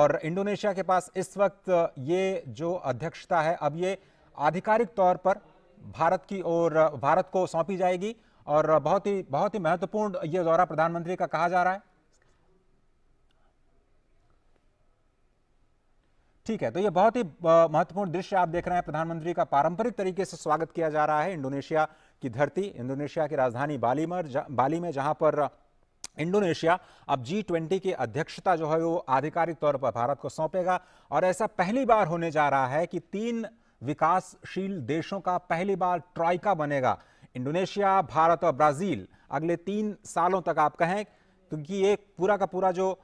और इंडोनेशिया के पास इस वक्त ये जो अध्यक्षता है, अब ये आधिकारिक तौर पर भारत की ओर भारत को सौंपी जाएगी और बहुत ही महत्वपूर्ण ये दौरा प्रधानमंत्री का कहा जा रहा है। ठीक है, तो ये बहुत ही महत्वपूर्ण दृश्य आप देख रहे हैं। प्रधानमंत्री का पारंपरिक तरीके से स्वागत किया जा रहा है इंडोनेशिया की धरती, इंडोनेशिया की राजधानी बाली में, जहां पर इंडोनेशिया अब G20 की अध्यक्षता जो है वो आधिकारिक तौर पर भारत को सौंपेगा। और ऐसा पहली बार होने जा रहा है कि 3 विकासशील देशों का पहली बार ट्राइका बनेगा, इंडोनेशिया, भारत और ब्राजील। अगले 3 सालों तक आप कहें, क्योंकि ये पूरा का पूरा जो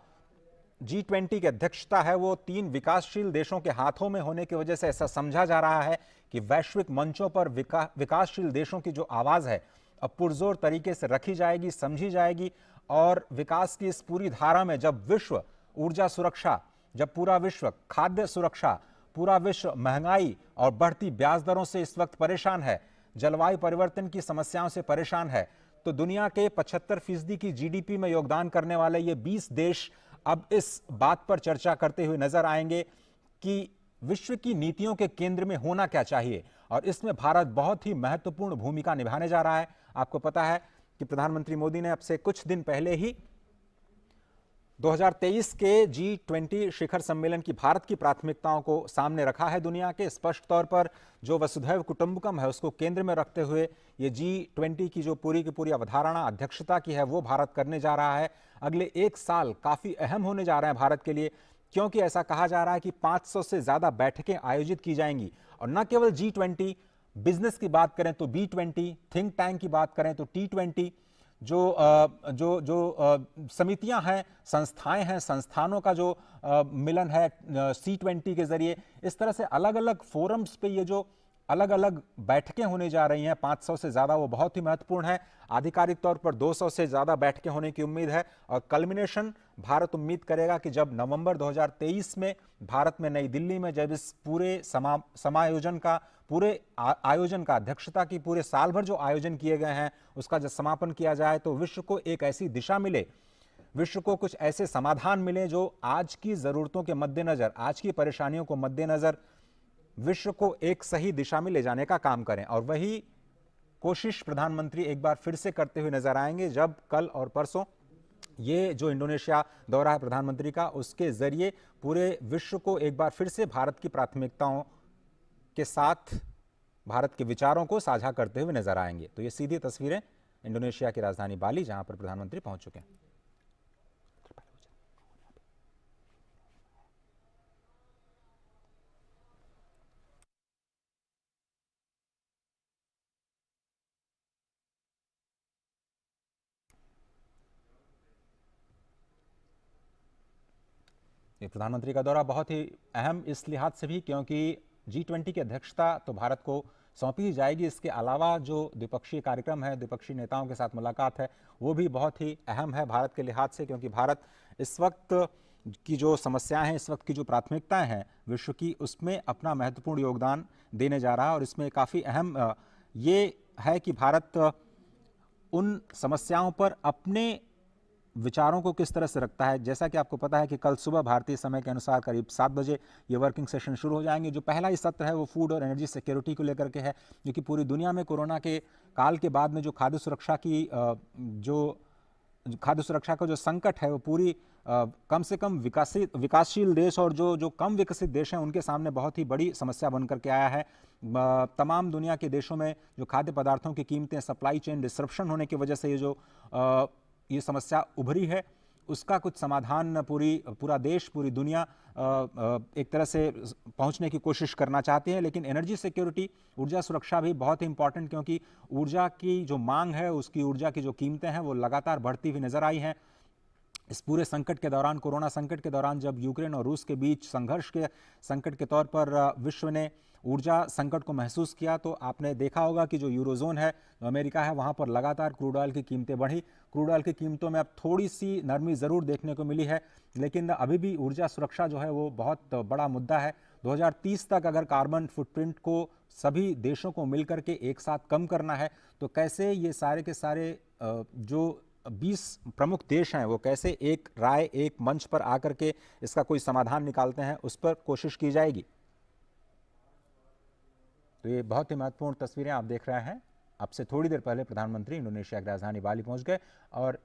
G20 की अध्यक्षता है वो 3 विकासशील देशों के हाथों में होने की वजह से ऐसा समझा जा रहा है कि वैश्विक मंचों पर विकासशील देशों की जो आवाज है अब पुरजोर तरीके से रखी जाएगी, समझी जाएगी। और विकास की इस पूरी धारा में जब विश्व ऊर्जा सुरक्षा, जब पूरा विश्व खाद्य सुरक्षा, पूरा विश्व महंगाई और बढ़ती ब्याज दरों से इस वक्त परेशान है, जलवायु परिवर्तन की समस्याओं से परेशान है, तो दुनिया के 75% की जीडीपी में योगदान करने वाले ये 20 देश अब इस बात पर चर्चा करते हुए नजर आएंगे कि विश्व की नीतियों के केंद्र में होना क्या चाहिए। और इसमें भारत बहुत ही महत्वपूर्ण भूमिका निभाने जा रहा है। आपको पता है कि प्रधानमंत्री मोदी ने अब से कुछ दिन पहले ही 2023 के G20 शिखर सम्मेलन की भारत की प्राथमिकताओं को सामने रखा है दुनिया के। स्पष्ट तौर पर जो वसुधैव कुटुंबकम है उसको केंद्र में रखते हुए ये G20 की जो पूरी की पूरी अवधारणा अध्यक्षता की है वो भारत करने जा रहा है। अगले 1 साल काफी अहम होने जा रहे हैं भारत के लिए, क्योंकि ऐसा कहा जा रहा है कि 500 से ज्यादा बैठकें आयोजित की जाएंगी। और न केवल G20, बिजनेस की बात करें तो B20, थिंक टैंक की बात करें तो T20, जो समितियां हैं, संस्थाएं हैं, संस्थानों का जो मिलन है C20 के जरिए, इस तरह से अलग अलग फोरम्स पे ये जो अलग अलग बैठकें होने जा रही हैं 500 से ज्यादा, वो बहुत ही महत्वपूर्ण है। आधिकारिक तौर पर 200 से ज्यादा बैठकें होने की उम्मीद है। और कल्मिनेशन भारत उम्मीद करेगा कि जब नवंबर 2023 में भारत में नई दिल्ली में जब इस पूरे समायोजन का, पूरे आयोजन का, अध्यक्षता की पूरे साल भर जो आयोजन किए गए हैं उसका जब समापन किया जाए तो विश्व को एक ऐसी दिशा मिले, विश्व को कुछ ऐसे समाधान मिले जो आज की जरूरतों के मद्देनजर, आज की परेशानियों को मद्देनजर विश्व को एक सही दिशा में ले जाने का काम करें। और वही कोशिश प्रधानमंत्री एक बार फिर से करते हुए नजर आएंगे जब कल और परसों ये जो इंडोनेशिया दौरा है प्रधानमंत्री का, उसके जरिए पूरे विश्व को एक बार फिर से भारत की प्राथमिकताओं के साथ भारत के विचारों को साझा करते हुए नजर आएंगे। तो ये सीधी तस्वीरें इंडोनेशिया की राजधानी बाली, जहां पर प्रधानमंत्री पहुंच चुके हैं। ये प्रधानमंत्री का दौरा बहुत ही अहम इस लिहाज से भी क्योंकि G20 की अध्यक्षता तो भारत को सौंपी ही जाएगी। इसके अलावा जो द्विपक्षीय कार्यक्रम है, द्विपक्षीय नेताओं के साथ मुलाकात है, वो भी बहुत ही अहम है भारत के लिहाज से, क्योंकि भारत इस वक्त की जो समस्याएं हैं, इस वक्त की जो प्राथमिकताएं हैं विश्व की, उसमें अपना महत्वपूर्ण योगदान देने जा रहा है। और इसमें काफ़ी अहम ये है कि भारत उन समस्याओं पर अपने विचारों को किस तरह से रखता है। जैसा कि आपको पता है कि कल सुबह भारतीय समय के अनुसार करीब 7 बजे ये वर्किंग सेशन शुरू हो जाएंगे। जो पहला ही सत्र है वो फूड और एनर्जी सिक्योरिटी को लेकर के है, क्योंकि पूरी दुनिया में कोरोना के काल के बाद में जो खाद्य सुरक्षा की खाद्य सुरक्षा का जो संकट है वो पूरी कम से कम विकासशील देश और जो कम विकसित देश हैं उनके सामने बहुत ही बड़ी समस्या बनकर के आया है। तमाम दुनिया के देशों में जो खाद्य पदार्थों की कीमतें, सप्लाई चेन डिसरप्शन होने की वजह से ये समस्या उभरी है, उसका कुछ समाधान पूरा देश, पूरी दुनिया एक तरह से पहुंचने की कोशिश करना चाहते हैं। लेकिन एनर्जी सिक्योरिटी, ऊर्जा सुरक्षा भी बहुत ही इंपॉर्टेंट, क्योंकि ऊर्जा की जो मांग है, उसकी ऊर्जा की जो कीमतें हैं वो लगातार बढ़ती हुई नजर आई हैं। इस पूरे संकट के दौरान, कोरोना संकट के दौरान, जब यूक्रेन और रूस के बीच संघर्ष के संकट के तौर पर विश्व ने ऊर्जा संकट को महसूस किया, तो आपने देखा होगा कि जो यूरोजोन है, जो अमेरिका है, वहां पर लगातार क्रूड ऑयल की कीमतें बढ़ी। क्रूड ऑयल की कीमतों में अब थोड़ी सी नरमी जरूर देखने को मिली है, लेकिन अभी भी ऊर्जा सुरक्षा जो है वो बहुत बड़ा मुद्दा है। 2030 तक अगर कार्बन फुटप्रिंट को सभी देशों को मिलकर के एक साथ कम करना है, तो कैसे ये सारे के सारे जो 20 प्रमुख देश हैं वो कैसे एक राय, एक मंच पर आकर के इसका कोई समाधान निकालते हैं, उस पर कोशिश की जाएगी। तो ये बहुत ही महत्वपूर्ण तस्वीरें आप देख रहे हैं। अब से थोड़ी देर पहले प्रधानमंत्री इंडोनेशिया की राजधानी बाली पहुंच गए और